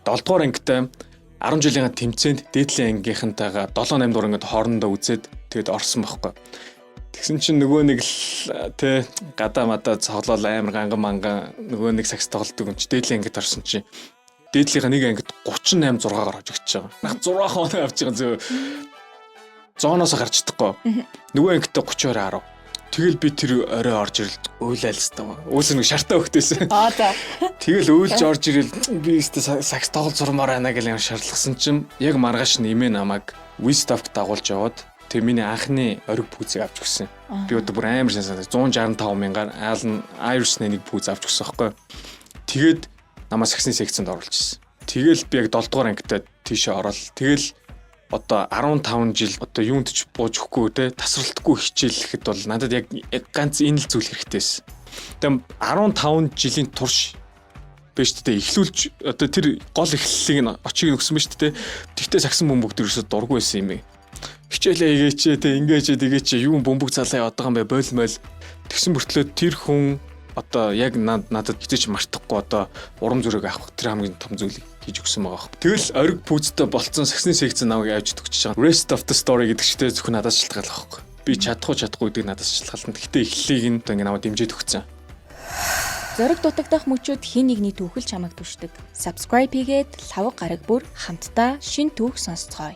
7 дугаар ангитай 10 жилийн тэмцээнд дээдлийн ангийнхантайгаа 7-8 дугаар ангид хоорондоо үзээд тэгээд орсон байхгүй. Тэгсэн чинь нөгөө нэг л тэ гадаа мадаа цоглол амар ганган манган нөгөө нэг сакс тоглолтог юм чи дээдлийн ангид орсон чи дээдлийнхаа нэг ангид 38 6-аар хожигдож байгаа. Нах 6 хоног авч байгаа зөө зооноос гарч чадахгүй. Нөгөө ангидтай 30-аар 10. Тэгэл би тэр орой орж ирэл уйлал л таа. Өөс нэг шартаа өгдөөсөн. За. Тэгэл уйлж орж ирэл би өстө сакс тоглол зурмаар байна гэл юм шаардлагасан чинь яг маргааш нэмээ намайг Wisdom-т дагуулж яваад тэр миний анхны ориг пүүзийг авч өгсөн. Би одоо бүр амар санаа 165 мянгаар Allen Iverson нэг пүүз авч өгсөн байхгүй. Тэгээд намаа саксны секцэнд оруулчихсан. Тэгэл би яг 7 дугаар ангитай тийшээ ороод тэгэл одоо 15 жил одоо юунд ч бууж өгөхгүй те тасралтгүй хичээлэхэд бол надад яг ганц энэ л зүйл хэрэгтэйсэн. Тэгм 15 жилийн турш биш тэ эхлүүлж одоо тэр гол эхлэлийг нь очиг өгсөн ба шүү дээ. Тэгтээ сагсан бөмбөг дөрөөсө дургүй байсан юм ээ. Хичээлээ игээч те ингээч тэгээч юу бөмбөг залаа яваад байгаа юм бэ бойлмол тэгсэн мөртлөө тэр хүн одоо яг надад хизээч мартахгүй одоо урам зориг авах тэр хамгийн том зүйлийг хийж өгсөн байгаа юм. Тэгэл ориг пүүзтэй болцсон саксны секцэн намайг авч өгч байгаа. Rest of the story гэдэг чигтээ зөвхөн надаас шалтгаалах байхгүй. Би чадахгүй гэдэг надаас шалтгаална. Гэхдээ эхлэлийг нь одоо ингэ намайг дэмжиж өгсөн. Зориг дутагдах мөчүүд хин нэгний түүхэл чамайг түшдэг. Subscribe хийгээд лавг гараг бүр хамтдаа шин түүх сонсцгоё.